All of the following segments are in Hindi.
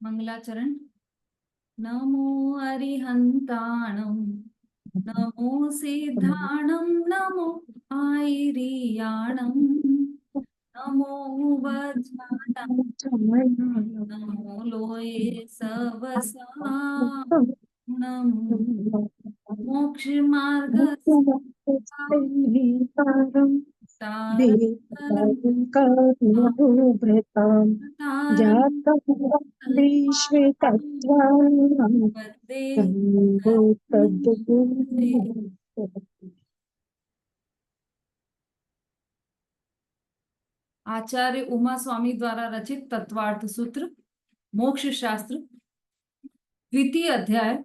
मंगलाचरण। नमो अरिहंताणं, नमो सिद्धाणं, नमो आयरियाणं, नमो वज्राणं, नमो लोये सवसाणं, मोक्ष मार्ग करुणोभृतां जातं विश्वेतत्त्वानां वन्दे। आचार्य उमा स्वामी द्वारा रचित तत्वार्थ सूत्र मोक्ष शास्त्र, द्वितीय अध्याय।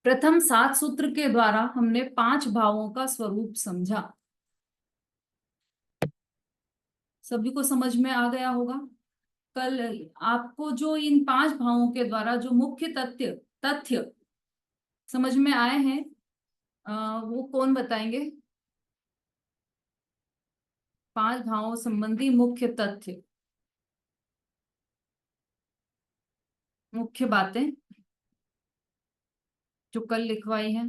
प्रथम 7 सूत्र के द्वारा हमने 5 भावों का स्वरूप समझा। सभी को समझ में आ गया होगा। कल आपको जो इन 5 भावों के द्वारा जो मुख्य तथ्य समझ में आए हैं, वो कौन बताएंगे? 5 भावों संबंधी मुख्य तथ्य, मुख्य बातें जो कल लिखवाई हैं।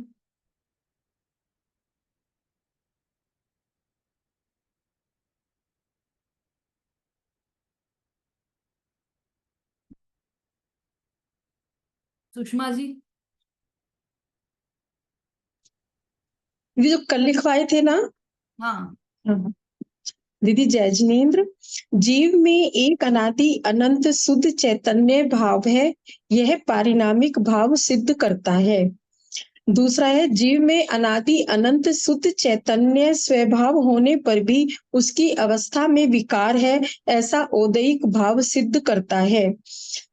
सुषमा जी। ये जो कल लिखवाए थे ना। हाँ। दीदी जय जिनेन्द्र। जीव में एक अनादि अनंत शुद्ध चैतन्य भाव है, यह पारिणामिक भाव सिद्ध करता है। दूसरा है, जीव में अनादि अनंत शुद्ध चैतन्य स्वभाव होने पर भी उसकी अवस्था में विकार है, ऐसा औदैहिक भाव सिद्ध करता है।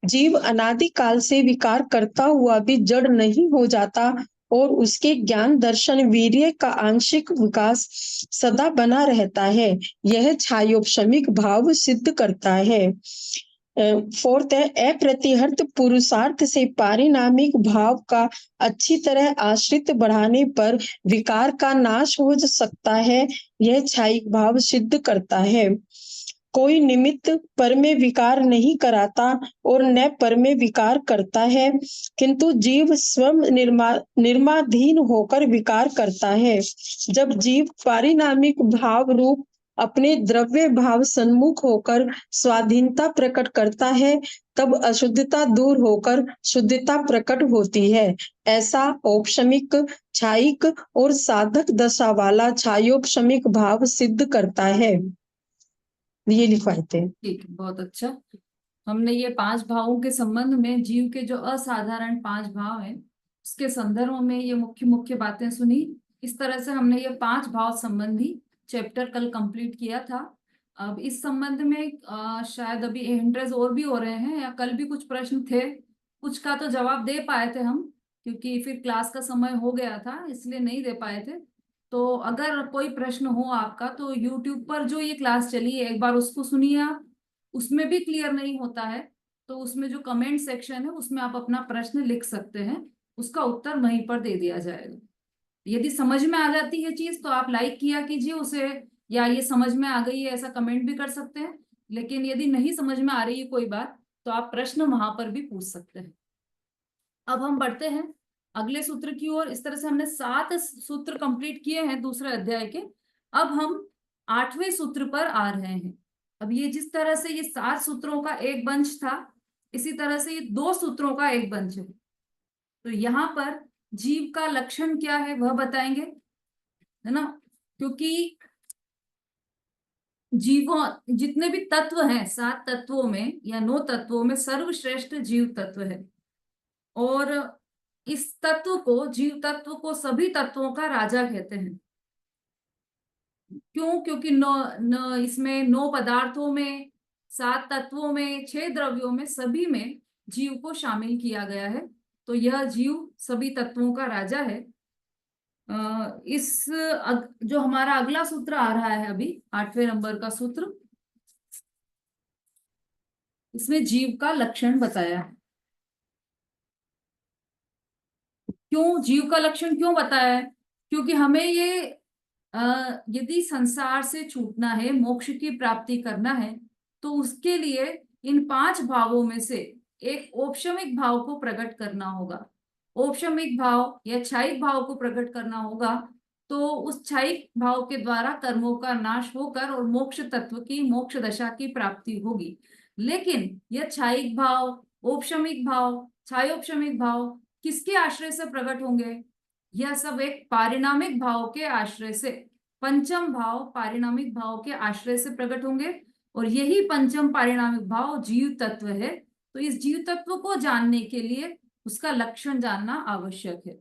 जीव अनादि काल से विकार करता हुआ भी जड़ नहीं हो जाता और उसके ज्ञान दर्शन वीर्य का आंशिक विकास सदा बना रहता है, यह छायोपशमिक भाव सिद्ध करता है। फोर्थ है, अप्रतिहत पुरुषार्थ से पारिणामिक भाव का अच्छी तरह आश्रित बढ़ाने पर विकार का नाश हो सकता है, यह छायिक भाव सिद्ध करता है। कोई निमित्त पर में विकार नहीं कराता और न पर में विकार करता है, किंतु जीव स्वयं निर्माधीन होकर विकार करता है। जब जीव पारिणामिक भाव रूप अपने द्रव्य भाव सन्मुख होकर स्वाधीनता प्रकट करता है, तब अशुद्धता दूर होकर शुद्धता प्रकट होती है। ऐसा औपशमिक, छायिक और साधक दशा वाला छायोपशमिक भाव सिद्ध करता है। ये लिखवाए थे। ठीक, बहुत अच्छा। हमने ये 5 भावों के संबंध में, जीव के जो असाधारण 5 भाव हैं उसके संदर्भ में ये मुख्य मुख्य बातें सुनी। इस तरह से हमने ये 5 भाव संबंधी चैप्टर कल कंप्लीट किया था। अब इस संबंध में शायद अभी इंटरेस्ट और भी हो रहे हैं, या कल भी कुछ प्रश्न थे, कुछ का तो जवाब दे पाए थे हम, क्योंकि फिर क्लास का समय हो गया था इसलिए नहीं दे पाए थे। तो अगर कोई प्रश्न हो आपका तो YouTube पर जो ये क्लास चली है एक बार उसको सुनिए आप। उसमें भी क्लियर नहीं होता है तो उसमें जो कमेंट सेक्शन है उसमें आप अपना प्रश्न लिख सकते हैं, उसका उत्तर वहीं पर दे दिया जाएगा। यदि समझ में आ जाती है चीज तो आप लाइक किया कीजिए उसे, या ये समझ में आ गई है ऐसा कमेंट भी कर सकते हैं। लेकिन यदि नहीं समझ में आ रही है कोई बात तो आप प्रश्न वहां पर भी पूछ सकते हैं। अब हम बढ़ते हैं अगले सूत्र की ओर। इस तरह से हमने 7 सूत्र कंप्लीट किए हैं दूसरे अध्याय के। अब हम 8वें सूत्र पर आ रहे हैं। अब ये जिस तरह से ये 7 सूत्रों का एक बंच था, इसी तरह से ये 2 सूत्रों का एक बंच है। तो यहाँ पर जीव का लक्षण क्या है वह बताएंगे, है ना। क्योंकि जीवों जितने भी तत्व हैं, 7 तत्वों में या 9 तत्वों में सर्वश्रेष्ठ जीव तत्व है। और इस तत्व को, जीव तत्व को सभी तत्वों का राजा कहते हैं। क्यों? क्योंकि इसमें 9 पदार्थों में, 7 तत्वों में, 6 द्रव्यों में, सभी में जीव को शामिल किया गया है। तो यह जीव सभी तत्वों का राजा है। जो हमारा अगला सूत्र आ रहा है अभी 8वें नंबर का सूत्र, इसमें जीव का लक्षण बताया है। क्यों जीव का लक्षण क्यों बताया है? क्योंकि हमें ये यदि संसार से छूटना है, मोक्ष की प्राप्ति करना है, तो उसके लिए इन 5 भावों में से एक औपशमिक भाव को प्रकट करना होगा। औपशमिक भाव या क्षयिक भाव को प्रकट करना होगा, तो उस क्षयिक भाव के द्वारा कर्मों का नाश होकर और मोक्ष तत्व की, मोक्ष दशा की प्राप्ति होगी। लेकिन यह क्षयिक भाव, औपशमिक भाव, क्षयोपशमिक भाव किसके आश्रय से प्रकट होंगे? यह सब एक पारिणामिक भाव के आश्रय से, पंचम भाव पारिणामिक भाव के आश्रय से प्रकट होंगे। और यही पंचम पारिणामिक भाव जीव तत्व है। तो इस जीव तत्व को जानने के लिए उसका लक्षण जानना आवश्यक है।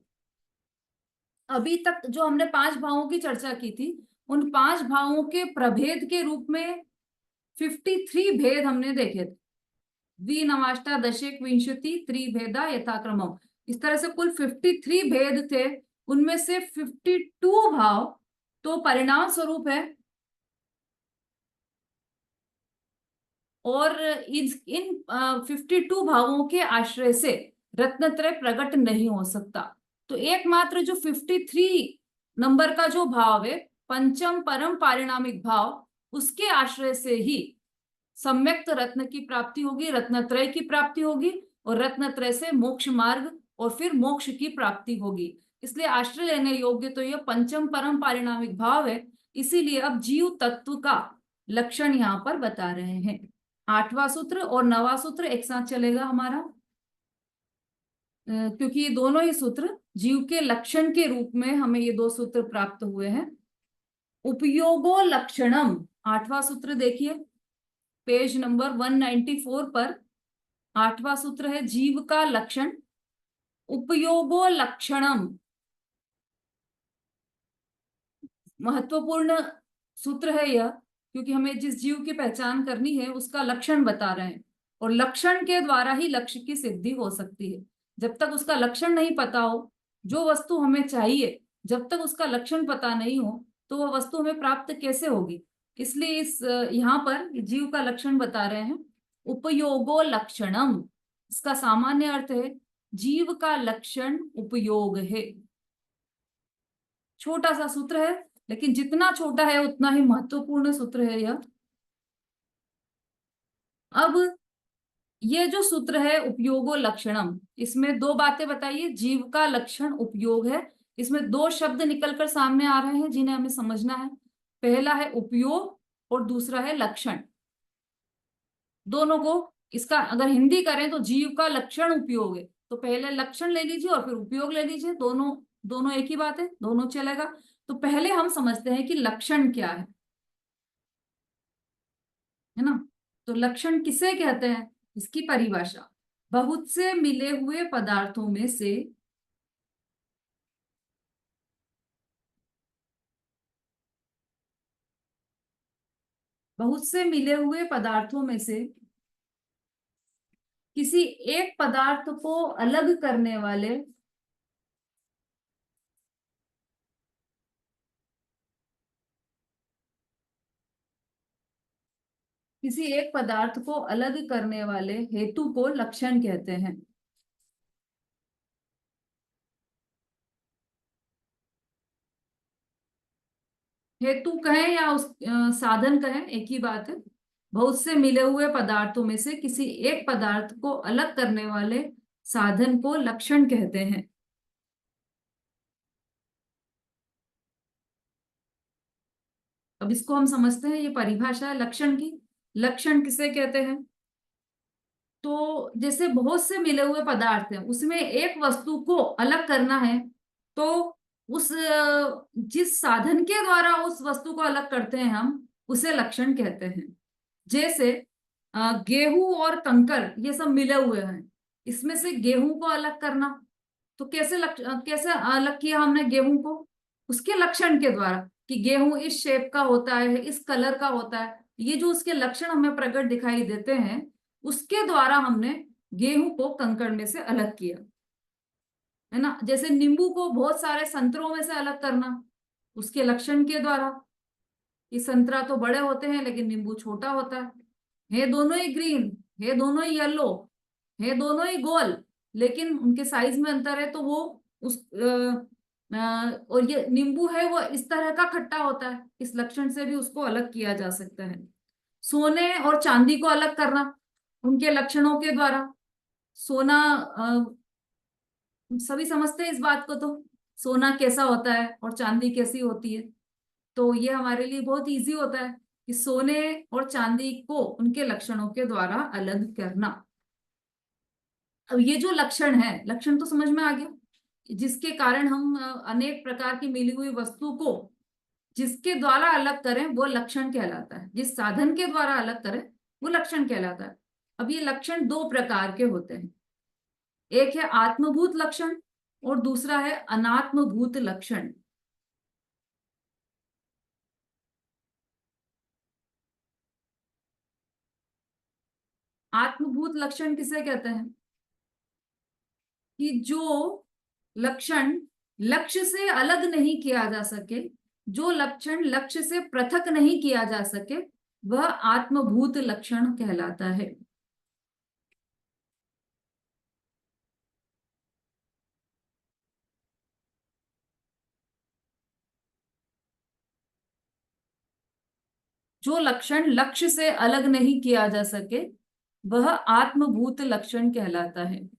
अभी तक जो हमने 5 भावों की चर्चा की थी, उन 5 भावों के प्रभेद के रूप में 53 भेद हमने देखे थे। द्विनवाष्टादशेक विंशति त्रिभेदा यथाक्रमम, इस तरह से कुल 53 भेद थे। उनमें से 52 भाव तो परिणाम स्वरूप है, और इन 52 भावों के आश्रय से रत्नत्रय प्रकट नहीं हो सकता। तो एकमात्र जो 53 नंबर का जो भाव है, पंचम परम पारिणामिक भाव, उसके आश्रय से ही सम्यक्त रत्न की प्राप्ति होगी, रत्नत्रय की प्राप्ति होगी, और रत्नत्रय से मोक्ष मार्ग और फिर मोक्ष की प्राप्ति होगी। इसलिए आश्रय लेने योग्य तो यह पंचम परम पारिणामिक भाव है। इसीलिए अब जीव तत्व का लक्षण यहाँ पर बता रहे हैं। 8वां सूत्र और 9वां सूत्र एक साथ चलेगा हमारा, क्योंकि ये दोनों ही सूत्र जीव के लक्षण के रूप में हमें ये 2 सूत्र प्राप्त हुए हैं। उपयोगो लक्षणम, 8वां सूत्र देखिए पेज नंबर 194 पर। 8वां सूत्र है जीव का लक्षण। उपयोगो लक्षणम महत्वपूर्ण सूत्र है यह, क्योंकि हमें जिस जीव की पहचान करनी है उसका लक्षण बता रहे हैं, और लक्षण के द्वारा ही लक्ष्य की सिद्धि हो सकती है। जब तक उसका लक्षण नहीं पता हो, जो वस्तु हमें चाहिए, जब तक उसका लक्षण पता नहीं हो, तो वह वस्तु हमें प्राप्त कैसे होगी? इसलिए इस यहाँ पर जीव का लक्षण बता रहे हैं। उपयोगो लक्षणम, इसका सामान्य अर्थ है जीव का लक्षण उपयोग है। छोटा सा सूत्र है, लेकिन जितना छोटा है उतना ही महत्वपूर्ण सूत्र है यह। अब ये जो सूत्र है उपयोगो लक्षणम, इसमें 2 बातें बताइए। जीव का लक्षण उपयोग है, इसमें 2 शब्द निकलकर सामने आ रहे हैं जिन्हें हमें समझना है। पहला है उपयोग और दूसरा है लक्षण। दोनों को, इसका अगर हिंदी करें तो जीव का लक्षण उपयोग है, तो पहले लक्षण ले लीजिए और फिर उपयोग ले लीजिए। दोनों दोनों एक ही बात है, दोनों चलेगा। तो पहले हम समझते हैं कि लक्षण क्या है ना। तो लक्षण किसे कहते हैं? इसकी परिभाषा, बहुत से मिले हुए पदार्थों में से बहुत से मिले हुए पदार्थों में से किसी एक पदार्थ को अलग करने वाले किसी एक पदार्थ को अलग करने वाले हेतु को लक्षण कहते हैं। हेतु कहें या उस साधन कहें, एक ही बात है। बहुत से मिले हुए पदार्थों में से किसी एक पदार्थ को अलग करने वाले साधन को लक्षण कहते हैं। अब इसको हम समझते हैं, ये परिभाषा है लक्षण की। लक्षण किसे कहते हैं? तो जैसे बहुत से मिले हुए पदार्थ हैं, उसमें एक वस्तु को अलग करना है, तो उस जिस साधन के द्वारा उस वस्तु को अलग करते हैं हम, उसे लक्षण कहते हैं। जैसे गेहूं और कंकर ये सब मिले हुए हैं, इसमें से गेहूं को अलग करना, तो कैसे अलग किया हमने गेहूं को? उसके लक्षण के द्वारा, कि गेहूं इस शेप का होता है, इस कलर का होता है। ये जो उसके लक्षण हमें प्रकट दिखाई देते हैं, उसके द्वारा हमने गेहूं को कंकड़ में से अलग किया, है ना। जैसे नींबू को बहुत सारे संतरों में से अलग करना, उसके लक्षण के द्वारा। ये संतरा तो बड़े होते हैं लेकिन नींबू छोटा होता है दोनों ही ग्रीन, है दोनों ही येलो, है दोनों ही गोल, लेकिन उनके साइज में अंतर है। तो वो उस और ये नींबू है वो इस तरह का खट्टा होता है, इस लक्षण से भी उसको अलग किया जा सकता है। सोने और चांदी को अलग करना, उनके लक्षणों के द्वारा। सोना, सभी समझते हैं इस बात को, तो सोना कैसा होता है और चांदी कैसी होती है। तो ये हमारे लिए बहुत इजी होता है कि सोने और चांदी को उनके लक्षणों के द्वारा अलग करना। अब ये जो लक्षण है, लक्षण तो समझ में आ गया, जिसके कारण हम अनेक प्रकार की मिली हुई वस्तु को जिसके द्वारा अलग करें वो लक्षण कहलाता है, जिस साधन के द्वारा अलग करें वो लक्षण कहलाता है। अब ये लक्षण दो प्रकार के होते हैं, एक है आत्मभूत लक्षण और दूसरा है अनात्मभूत लक्षण। आत्मभूत लक्षण किसे कहते हैं? कि जो लक्षण लक्ष्य से अलग नहीं किया जा सके, जो लक्षण लक्ष्य से पृथक नहीं किया जा सके, वह आत्मभूत लक्षण कहलाता है। जो लक्षण लक्ष्य से अलग नहीं किया जा सके वह आत्मभूत लक्षण कहलाता है।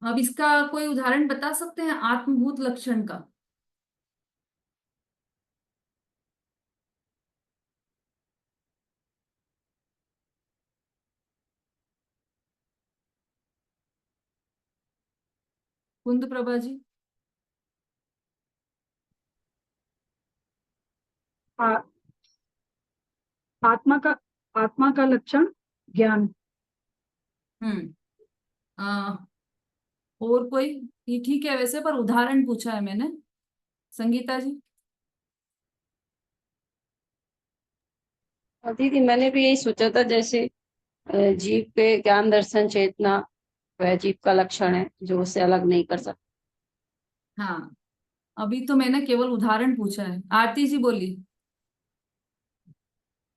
अब इसका कोई उदाहरण बता सकते हैं आत्मभूत लक्षण का? कुंद प्रभा जी। आ- आत्मा का आत्मा का लक्षण ज्ञान। हम्म। आ, और कोई? ये ठीक है वैसे, पर उदाहरण पूछा है मैंने। संगीता जी। और दीदी मैंने भी यही सोचा था, जैसे जीव के ज्ञान दर्शन चेतना वह जीव का लक्षण है जो उसे अलग नहीं कर सकता। हाँ, अभी तो मैंने केवल उदाहरण पूछा है। आरती जी बोली।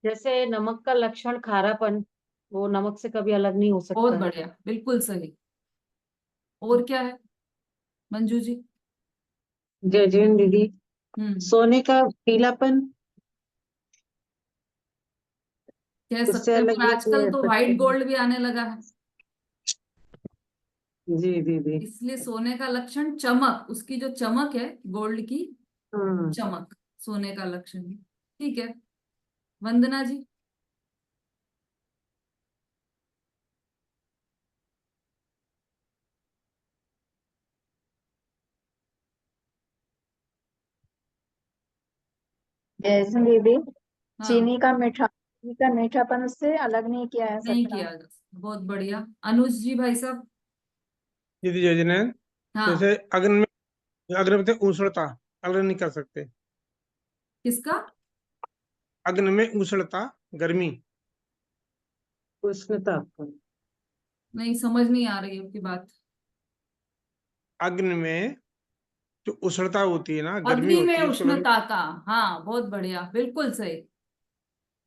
जैसे नमक का लक्षण खारापन, वो नमक से कभी अलग नहीं हो बहुत सकता है। बढ़िया, बिल्कुल सही। और क्या है मंजू जी? जय जैन दीदी, हम्म। सोने का पीलापन कह उससे सकते हैं, अलग पर नहीं आजकल किया तो जा व्हाइट सकता है। गोल्ड भी आने लगा है, जी दीदी। इसलिए सोने का लक्षण चमक, उसकी जो चमक है गोल्ड की हम्म। चमक सोने का लक्षण है। ठीक है। वंदना जी। जैसे दीदी, हाँ, चीनी का मीठापन उससे अलग नहीं किया जा नहीं सकता। किया जा सकता। बहुत बढ़िया। अनुज जी भाई साहब। यदि योजना है, हाँ। जैसे अग्नि में उष्णता अलग नहीं कर सकते। किसका? अग्नि में उष्णता, गर्मी। उष्णता नहीं समझ नहीं आ रही आपकी बात। अग्नि में जो उष्णता होती है ना, गर्मी अग्नि में होती है, उसको अलग। उष्णता का, हाँ बहुत बढ़िया, बिल्कुल सही।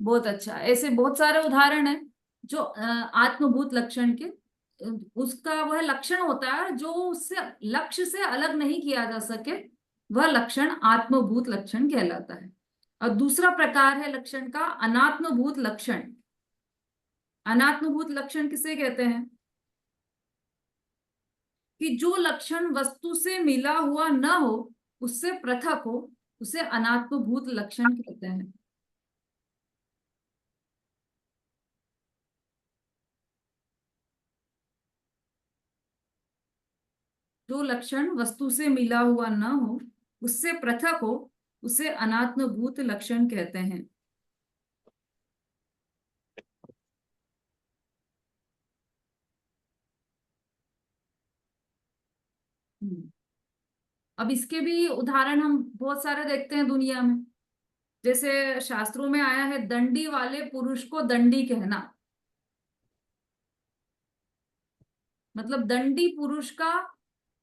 बहुत अच्छा। ऐसे बहुत सारे उदाहरण हैं जो आत्मभूत लक्षण के, उसका वह लक्षण होता है जो उससे लक्ष्य से अलग नहीं किया जा सके, वह लक्षण आत्मभूत लक्षण कहलाता है। और दूसरा प्रकार है लक्षण का अनात्मभूत लक्षण। अनात्मभूत लक्षण किसे कहते हैं? कि जो लक्षण वस्तु से मिला हुआ न हो, उससे पृथक हो, उसे अनात्मभूत लक्षण कहते हैं। जो लक्षण वस्तु से मिला हुआ न हो, उससे पृथक हो, उसे अनात्मभूत लक्षण कहते हैं। हम्म। अब इसके भी उदाहरण हम बहुत सारे देखते हैं दुनिया में। जैसे शास्त्रों में आया है, दंडी वाले पुरुष को दंडी कहना। मतलब दंडी पुरुष का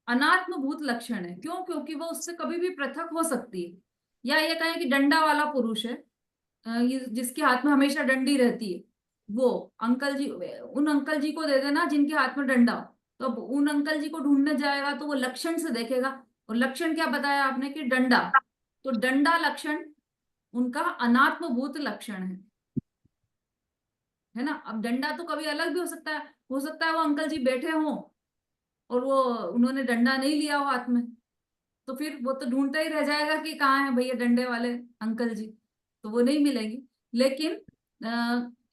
अनात्मभूत लक्षण है। क्यों? क्योंकि वो उससे कभी भी पृथक हो सकती है। या ये कहें कि डंडा वाला पुरुष है, जिसके हाथ में हमेशा डंडी रहती है, वो अंकल जी, उन अंकल जी को दे देना जिनके हाथ में डंडा हो। तो अब उन अंकल जी को ढूंढने जाएगा तो वो लक्षण से देखेगा, और लक्षण क्या बताया आपने कि डंडा, तो डंडा लक्षण उनका अनात्मभूत लक्षण है ना। अब डंडा तो कभी अलग भी हो सकता है वो अंकल जी बैठे हों और वो उन्होंने डंडा नहीं लिया हो हाथ में, तो फिर वो तो ढूंढता ही रह जाएगा कि कहाँ है भैया डंडे वाले अंकल जी, तो वो नहीं मिलेंगे। लेकिन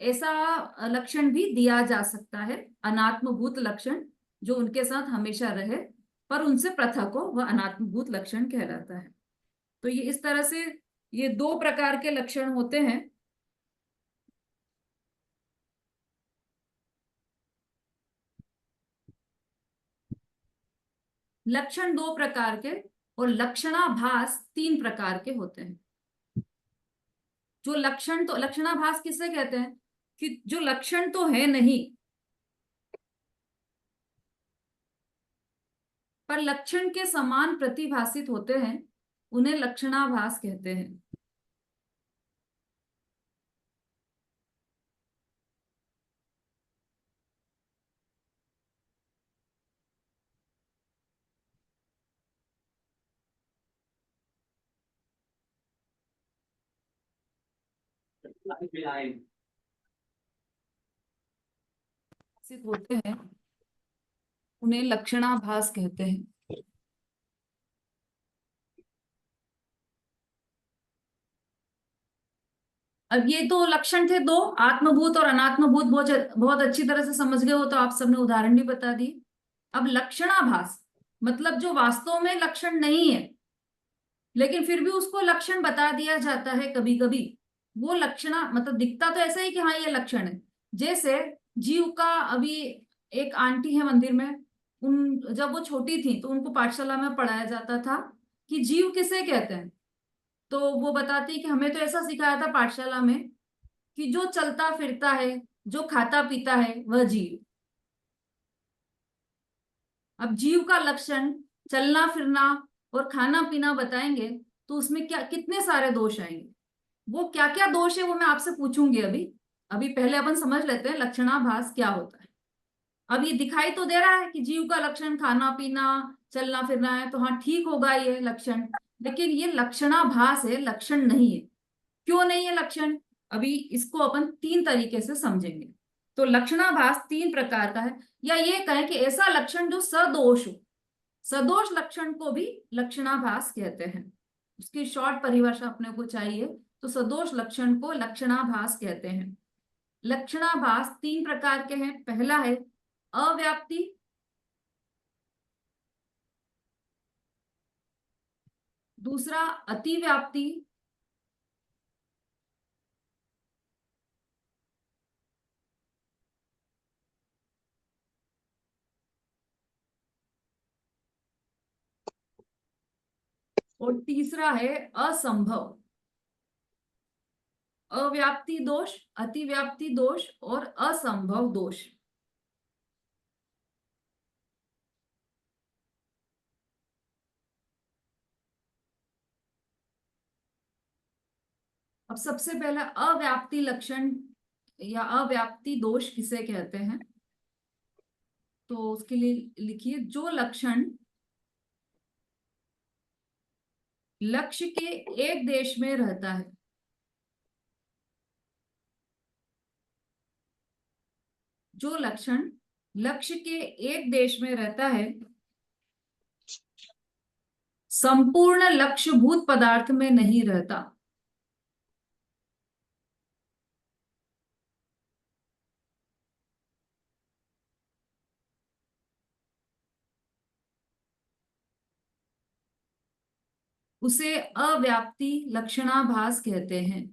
ऐसा लक्षण भी दिया जा सकता है, अनात्मभूत लक्षण जो उनके साथ हमेशा रहे पर उनसे पृथक हो, वह अनात्मभूत लक्षण कहलाता है। तो ये इस तरह से ये दो प्रकार के लक्षण होते हैं। लक्षण दो प्रकार के और लक्षणाभास तीन प्रकार के होते हैं। जो लक्षण, तो लक्षणाभास किसे कहते हैं कि जो लक्षण तो है नहीं पर लक्षण के समान प्रतिभासित होते हैं, उन्हें लक्षणाभास कहते हैं। विकसित होते हैं, उन्हें लक्षणाभास कहते हैं। अब ये तो लक्षण थे दो, आत्मभूत और अनात्मभूत, बहुत बहुत अच्छी तरह से समझ गए हो, तो आप सबने उदाहरण भी बता दिए। अब लक्षणाभास मतलब जो वास्तव में लक्षण नहीं है लेकिन फिर भी उसको लक्षण बता दिया जाता है कभी कभी, वो लक्षणा मतलब दिखता तो ऐसा ही कि हाँ ये लक्षण है। जैसे जीव का, अभी एक आंटी है मंदिर में, उन जब वो छोटी थी तो उनको पाठशाला में पढ़ाया जाता था कि जीव किसे कहते हैं, तो वो बताती कि हमें तो ऐसा सिखाया था पाठशाला में कि जो चलता फिरता है, जो खाता पीता है, वह जीव। अब जीव का लक्षण चलना फिरना और खाना पीना बताएंगे तो उसमें क्या कितने सारे दोष आएंगे, वो क्या क्या दोष है वो मैं आपसे पूछूंगी अभी। अभी पहले अपन समझ लेते हैं लक्षणाभास क्या होता है। अब ये दिखाई तो दे रहा है कि जीव का लक्षण खाना पीना चलना फिरना है, तो हाँ ठीक होगा ये लक्षण, लेकिन ये लक्षणाभास है, लक्षण नहीं है। क्यों नहीं है लक्षण? अभी इसको अपन तीन तरीके से समझेंगे। तो लक्षणाभास तीन प्रकार का है, या ये कहें कि ऐसा लक्षण जो सदोष हो, सदोष लक्षण को भी लक्षणाभास कहते हैं। उसकी शॉर्ट परिभाषा अपने को चाहिए, तो सदोष लक्षण को लक्षणाभास कहते हैं। लक्षणाभास तीन प्रकार के हैं। पहला है अव्याप्ति, दूसरा अतिव्याप्ति, और तीसरा है असंभव। अव्याप्ति दोष, अतिव्याप्ति दोष और असंभव दोष। अब सबसे पहला अव्याप्ति लक्षण या अव्याप्ति दोष किसे कहते हैं, तो उसके लिए लिखिए जो लक्षण लक्ष्य के एक देश में रहता है, जो लक्षण लक्ष्य के एक देश में रहता है, संपूर्ण लक्ष्यभूत पदार्थ में नहीं रहता। उसे अव्याप्ति लक्षणाभास कहते हैं।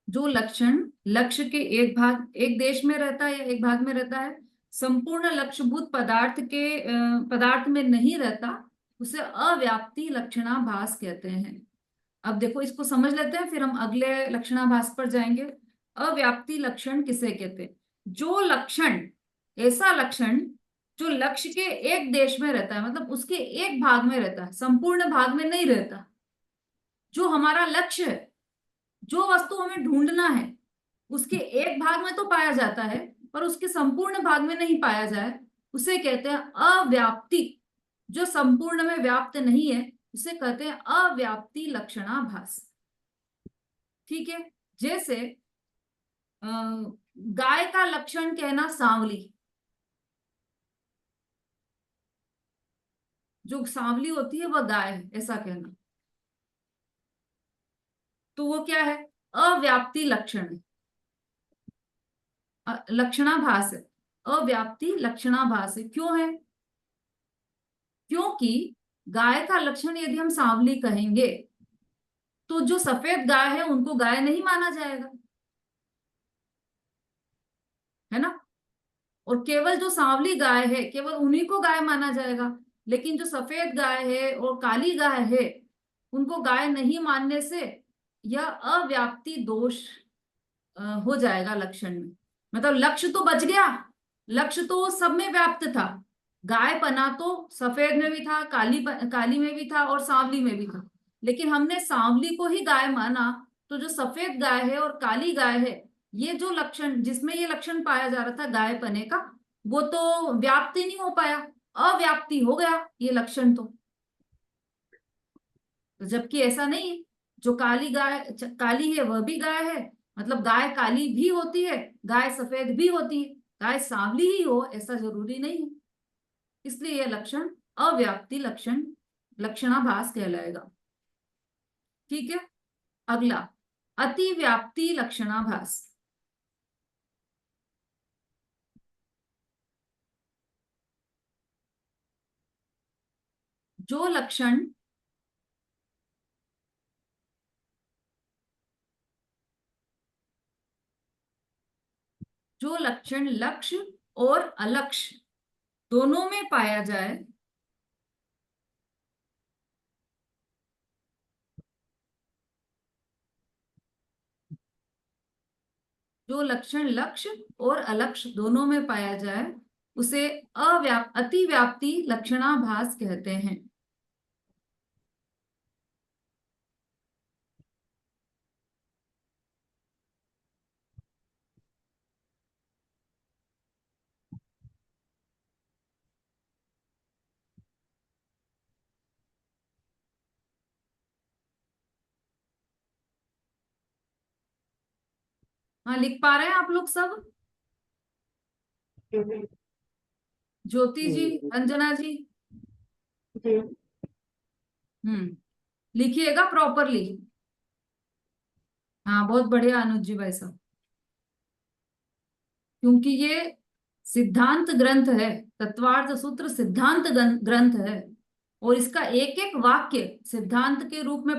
जो लक्षण लक्ष्य के एक देश में रहता है या एक भाग में रहता है, संपूर्ण लक्ष्यभूत पदार्थ में नहीं रहता, उसे अव्याप्ति लक्षणाभास कहते हैं। अब देखो इसको समझ लेते हैं, फिर हम अगले लक्षणाभास पर जाएंगे। अव्याप्ति लक्षण किसे कहते हैं? जो लक्षण, ऐसा लक्षण जो लक्ष्य के एक देश में रहता है, मतलब उसके एक भाग में रहता है, संपूर्ण भाग में नहीं रहता। जो हमारा लक्ष्य है, जो वस्तु हमें ढूंढना है, उसके एक भाग में तो पाया जाता है पर उसके संपूर्ण भाग में नहीं पाया जाए, उसे कहते हैं अव्याप्ति। जो संपूर्ण में व्याप्त नहीं है उसे कहते हैं अव्याप्ति लक्षणाभास। ठीक है, जैसे गाय का लक्षण कहना सांवली, जो सांवली होती है वह गाय है ऐसा कहना, तो वो क्या है? अव्याप्ति लक्षण है, लक्षणाभास है, अव्याप्ति लक्षणाभास है। क्यों है? क्योंकि गाय का लक्षण यदि हम सांवली कहेंगे तो जो सफेद गाय है उनको गाय नहीं माना जाएगा, है ना। और केवल जो सांवली गाय है केवल उन्हीं को गाय माना जाएगा, लेकिन जो सफेद गाय है और काली गाय है उनको गाय नहीं मानने से यह अव्याप्ति दोष हो जाएगा लक्षण में। मतलब लक्ष्य तो बच गया, लक्ष्य तो सब में व्याप्त था, गाय पना तो सफेद में भी था, काली में भी था और सांवली में भी था, लेकिन हमने सांवली को ही गाय माना, तो जो सफेद गाय है और काली गाय है, ये जो लक्षण, जिसमें ये लक्षण पाया जा रहा था गाय पने का, वो तो व्याप्त ही नहीं हो पाया, अव्याप्ति हो गया ये लक्षण तो। जबकि ऐसा नहीं है, जो काली गाय काली है वह भी गाय है, मतलब गाय काली भी होती है, गाय सफेद भी होती है, गाय सांवली ही हो ऐसा जरूरी नहीं है। इसलिए यह लक्षण अव्याप्ति लक्षण लक्षणाभास कहलाएगा। ठीक है, अगला अतिव्याप्ति लक्षणाभास। जो लक्षण लक्ष्य और अलक्ष्य दोनों में पाया जाए, जो लक्षण लक्ष्य और अलक्ष्य दोनों में पाया जाए उसे अतिव्याप्ति लक्षणाभास कहते हैं। हाँ, लिख पा रहे हैं आप लोग सब? ज्योति जी, अंजना जी, जी। लिखिएगा प्रॉपरली। हाँ, बहुत बढ़िया अनुज जी भाई साहब, क्योंकि ये सिद्धांत ग्रंथ है, तत्वार्थ सूत्र सिद्धांत ग्रंथ है, और इसका एक एक वाक्य सिद्धांत के रूप में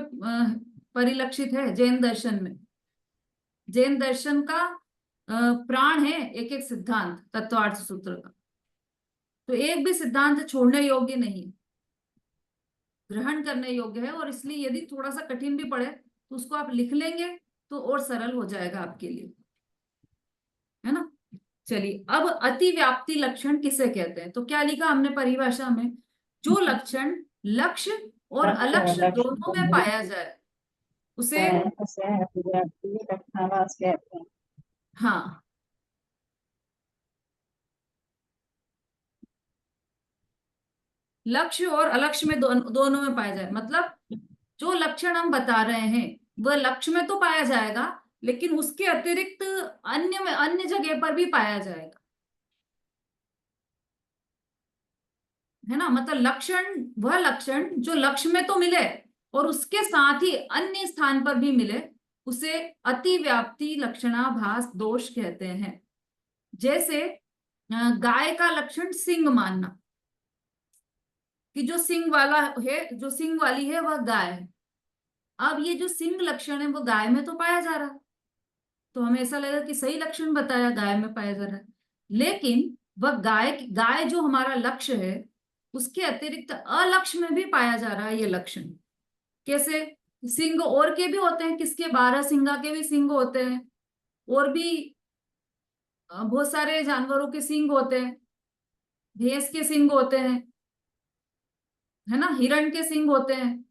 परिलक्षित है जैन दर्शन में। जैन दर्शन का प्राण है एक एक सिद्धांत तत्वार्थ सूत्र का, तो एक भी सिद्धांत छोड़ने योग्य नहीं है, ग्रहण करने योग्य है। और इसलिए यदि थोड़ा सा कठिन भी पड़े तो उसको आप लिख लेंगे तो और सरल हो जाएगा आपके लिए, है ना। चलिए, अब अतिव्याप्ति लक्षण किसे कहते हैं? तो क्या लिखा हमने परिभाषा में? जो लक्षण लक्ष्य और अलक्ष्य दोनों में पाया जाए उसे लक्षणाभास कहते हैं। हाँ, लक्ष्य और अलक्ष्य में दोनों में पाया जाए, मतलब जो लक्षण हम बता रहे हैं वह लक्ष्य में तो पाया जाएगा, लेकिन उसके अतिरिक्त अन्य जगह पर भी पाया जाएगा, है ना। मतलब वह लक्षण जो लक्ष्य में तो मिले और उसके साथ ही अन्य स्थान पर भी मिले, उसे अतिव्याप्ति लक्षणाभास दोष कहते हैं। जैसे गाय का लक्षण सिंग मानना, कि जो सिंग वाला है, जो सिंग वाली है वह गाय है। अब ये जो सिंग लक्षण है वो गाय में तो पाया जा रहा है, तो हमें ऐसा लगेगा कि सही लक्षण बताया, गाय में पाया जा रहा है, लेकिन वह गाय जो हमारा लक्ष्य है उसके अतिरिक्त अलक्ष्य में भी पाया जा रहा है ये लक्षण। कैसे? सिंग और के भी होते हैं, किसके, 12 सिंगा के भी सिंग होते हैं, और भी बहुत सारे जानवरों के सिंग होते हैं, भैंस के सिंग होते हैं, है ना, हिरण के सिंग होते हैं।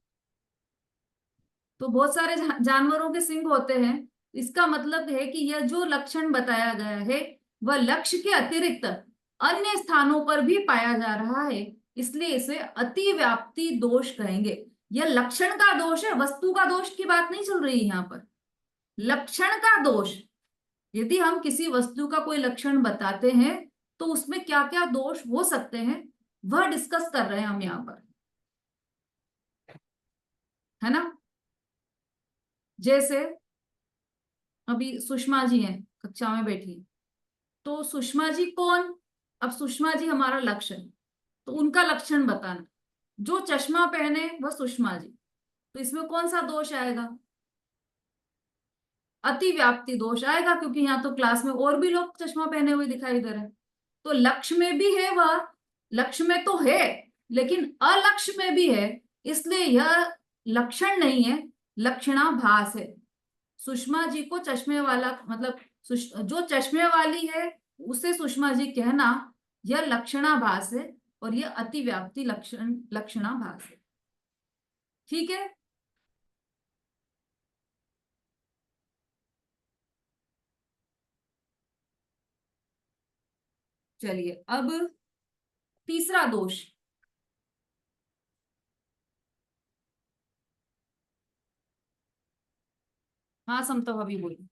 तो बहुत सारे जानवरों के सिंग होते हैं। इसका मतलब है कि यह जो लक्षण बताया गया है वह लक्ष्य के अतिरिक्त अन्य स्थानों पर भी पाया जा रहा है, इसलिए इसे अतिव्याप्ति दोष कहेंगे। यह लक्षण का दोष है, वस्तु का दोष की बात नहीं चल रही है यहाँ पर, लक्षण का दोष। यदि हम किसी वस्तु का कोई लक्षण बताते हैं तो उसमें क्या क्या दोष हो सकते हैं वह डिस्कस कर रहे हैं हम यहाँ पर, है ना। जैसे अभी सुषमा जी हैं, कक्षा में बैठी, तो सुषमा जी कौन, अब सुषमा जी हमारा लक्ष्य है, तो उनका लक्षण बताना। जो चश्मा पहने वह सुषमा जी, तो इसमें कौन सा दोष आएगा, अतिव्याप्ति दोष आएगा, क्योंकि यहाँ तो क्लास में और भी लोग चश्मा पहने हुए दिखाई दे रहे हैं। तो लक्ष्य में भी है वह, लक्ष्य में तो है लेकिन अलक्ष्य में भी है, इसलिए यह लक्षण नहीं है, लक्षणाभास है। सुषमा जी को चश्मे वाला, मतलब जो चश्मे वाली है उसे सुषमा जी कहना, यह लक्षणाभास है और यह अतिव्याप्ति लक्षणाभास है। ठीक है। चलिए अब तीसरा दोष, हाँ समता भाभी बोलिए।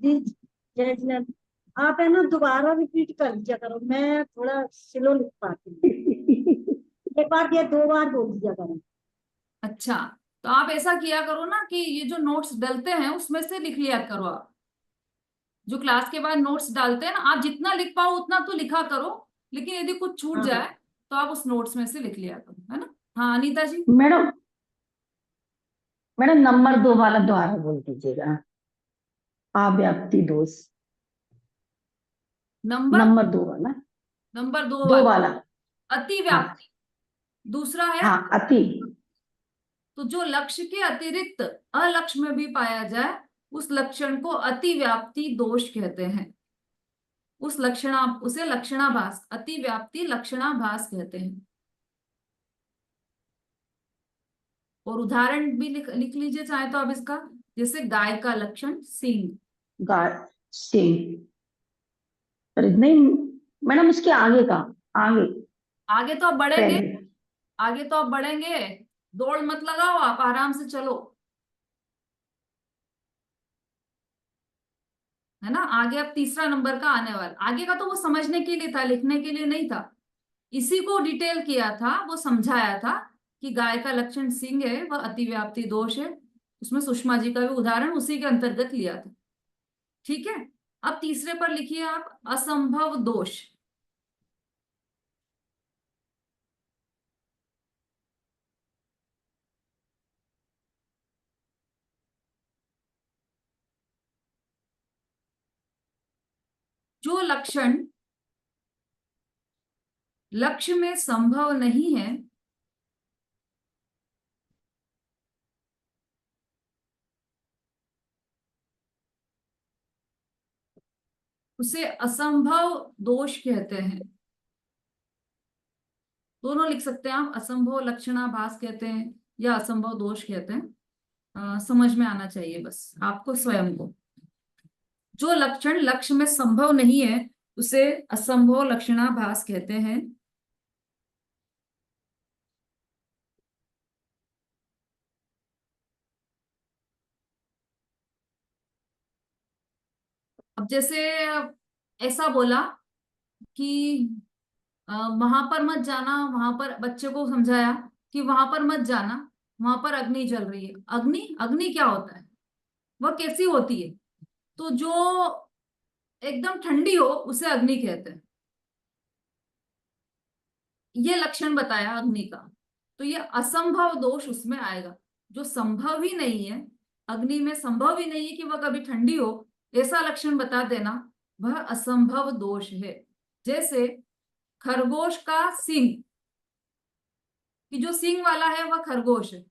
जी जय जिनेंद्र, आप है ना दोबारा रिपीट कर दिया करो, मैं थोड़ा स्लो लिख पाती हूँ। एक बार या 2 बार बोल दिया करो। अच्छा, तो आप ऐसा किया करो ना कि ये जो नोट्स डलते हैं उसमें से लिख लिया करो। आप जो क्लास के बाद नोट्स डालते हैं ना, आप जितना लिख पाओ उतना तो लिखा करो, लेकिन यदि कुछ छूट हाँ जाए तो आप उस नोट्स में से लिख लिया करो, है ना। हाँ अनीता जी। मैडम, मैडम नंबर 2 वाला दोबारा बोल दीजिएगा, अव्याप्ति दोष। नंबर नंबर 2 वाला, नंबर 2 2 वाला वाला। हाँ अतिव्याप्ति, दूसरा है। हाँ, अति। तो जो लक्ष्य के अतिरिक्त अलक्ष्य में भी पाया जाए उस लक्षण को अतिव्याप्ति दोष कहते हैं। उसे लक्षणाभास, अतिव्याप्ति लक्षणाभास कहते हैं। और उदाहरण भी लिख लीजिए चाहे तो आप इसका, जैसे गाय का लक्षण सींग। गाय, सिंह। अरे नहीं मैडम, उसके आगे का, आगे आगे तो आप बढ़ेंगे, पहले। आगे तो आप बढ़ेंगे, दौड़ मत लगाओ, आप आराम से चलो, है ना। आगे अब तीसरा नंबर का आने वाला, आगे का तो वो समझने के लिए था, लिखने के लिए नहीं था। इसी को डिटेल किया था, वो समझाया था कि गाय का लक्षण सिंह है, वह अतिव्याप्ति दोष है। उसमें सुषमा जी का भी उदाहरण उसी के अंतर्गत लिया था। ठीक है। अब तीसरे पर लिखिए आप असंभव दोष। जो लक्षण लक्ष्य में संभव नहीं है उसे असंभव दोष कहते हैं। दोनों लिख सकते हैं आप, असंभव लक्षणाभास कहते हैं या असंभव दोष कहते हैं। समझ में आना चाहिए बस आपको स्वयं को। जो लक्षण लक्ष्य में संभव नहीं है उसे असंभव लक्षणाभास कहते हैं। अब जैसे ऐसा बोला कि वहां पर मत जाना, वहां पर बच्चे को समझाया कि वहां पर मत जाना, वहां पर अग्नि जल रही है। अग्नि, अग्नि क्या होता है, वह कैसी होती है, तो जो एकदम ठंडी हो उसे अग्नि कहते हैं। ये लक्षण बताया अग्नि का, तो ये असंभव दोष उसमें आएगा। जो संभव ही नहीं है, अग्नि में संभव ही नहीं है कि वह कभी ठंडी हो, ऐसा लक्षण बता देना, वह असंभव दोष है। जैसे खरगोश का सींग कि जो सींग वाला है वह खरगोश है,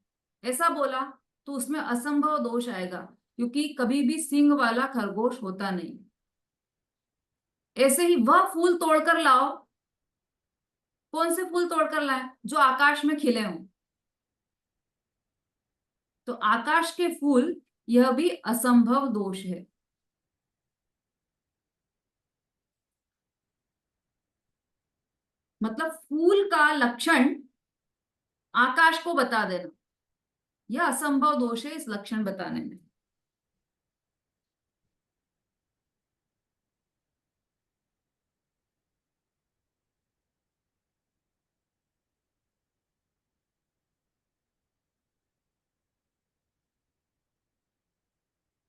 ऐसा बोला तो उसमें असंभव दोष आएगा, क्योंकि कभी भी सींग वाला खरगोश होता नहीं। ऐसे ही वह फूल तोड़कर लाओ, कौन से फूल तोड़कर लाए? जो आकाश में खिले हों। तो आकाश के फूल, यह भी असंभव दोष है। मतलब फूल का लक्षण आकाश को बता देना, यह असंभव दोष है इस लक्षण बताने में।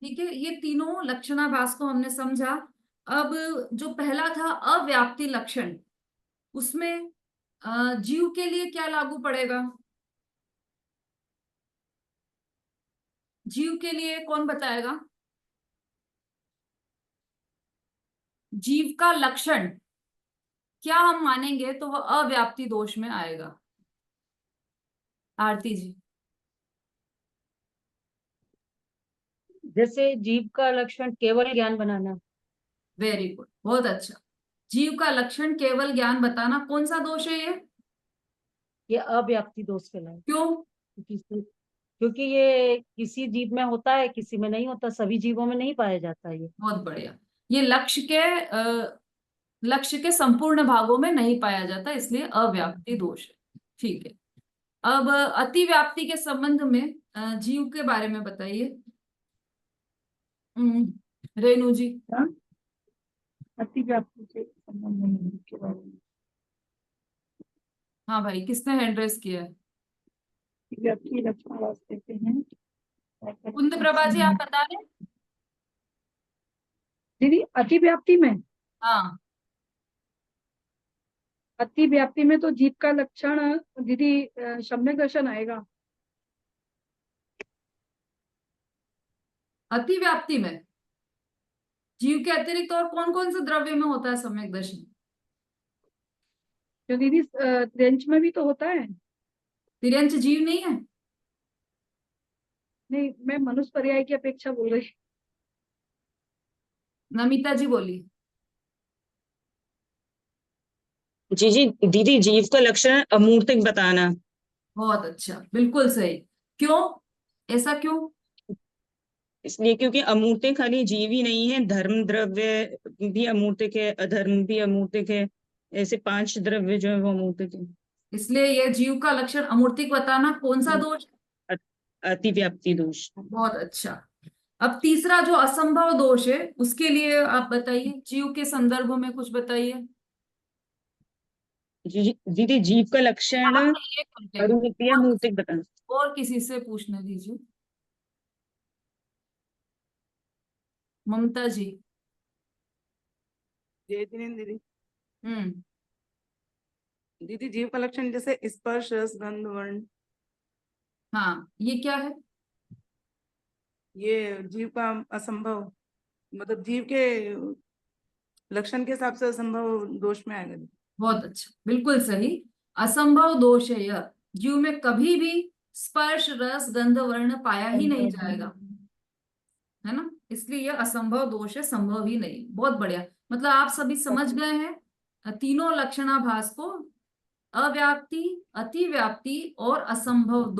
ठीक है, ये तीनों लक्षणाभास को हमने समझा। अब जो पहला था अव्याप्ति लक्षण, उसमें जीव के लिए क्या लागू पड़ेगा? जीव के लिए कौन बताएगा? जीव का लक्षण क्या हम मानेंगे तो वह अव्याप्ति दोष में आएगा? आरती जी। जैसे जीव का लक्षण केवल ज्ञान बनाना। वेरी गुड, बहुत अच्छा। जीव का लक्षण केवल ज्ञान बताना, कौन सा दोष है ये अव्याप्ति दोष कहलाए। क्यों? क्योंकि ये किसी जीव में होता है, किसी में नहीं होता, सभी जीवों में नहीं पाया जाता ये। बहुत बढ़िया। ये लक्ष्य के संपूर्ण भागों में नहीं पाया जाता, इसलिए अव्याप्ति दोष है। ठीक है। अब अतिव्याप्ति के संबंध में जीव के बारे में बताइए। रेणु जी। अतिव्याप्ति से संबंध नहीं के बारे में। हाँ भाई, किसने हैंड रेस किया है? अतिव्याप्ति लक्षण वास्ते के हैं। कुंद प्रभा जी, आप बता दें। दीदी अतिव्याप्ति में, हाँ, अतिव्याप्ति में तो जीव का लक्षण दीदी सम्यक दर्शन आएगा। अतिव्याप्ति में जीव के अतिरिक्त और कौन कौन से द्रव्य में होता है सम्यक दर्शन? जो दीदी रेंच में भी तो होता है। तिर्यंच जीव नहीं है? नहीं, मैं मनुष्य पर्याय की अपेक्षा बोल रही। नमिता जी बोली। जी जी दीदी, जीव का लक्षण अमूर्तिक बताना। बहुत अच्छा, बिल्कुल सही। क्यों, ऐसा क्यों? इसलिए क्योंकि अमूर्तिक खाली जीव ही नहीं है, धर्म द्रव्य भी अमूर्तिक है, अधर्म भी अमूर्तिक है। ऐसे 5 द्रव्य जो है वो अमूर्तिक है। इसलिए यह जीव का लक्षण अमूर्तिक बताना कौन सा दोष? अतिव्याप्ति दोष। बहुत अच्छा। अब तीसरा जो असंभव दोष है, उसके लिए आप बताइए, जीव के संदर्भ में कुछ बताइए। दीदी जीव का लक्षण आप ये करते हैं, अरूपीय अमूर्तिक बताना। और किसी से पूछने दीजिए। ममता जी। जय जिनेन्द्र दीदी। हम्म। दीदी जीव का लक्षण जैसे स्पर्श रस गंध वर्ण, हाँ, ये क्या है? ये जीव का असंभव, मतलब जीव के लक्षण के हिसाब से असंभव दोष में आएगा दीदी। बहुत अच्छा, बिल्कुल सही। असंभव दोष है यह, जीव में कभी भी स्पर्श रस गंध वर्ण पाया ही नहीं जाएगा, है ना? इसलिए यह असंभव दोष है, संभव ही नहीं। बहुत बढ़िया, मतलब आप सभी समझ गए हैं तीनों लक्षणाभास को, अव्याप्ति, अतिव्याप्ति और असंभव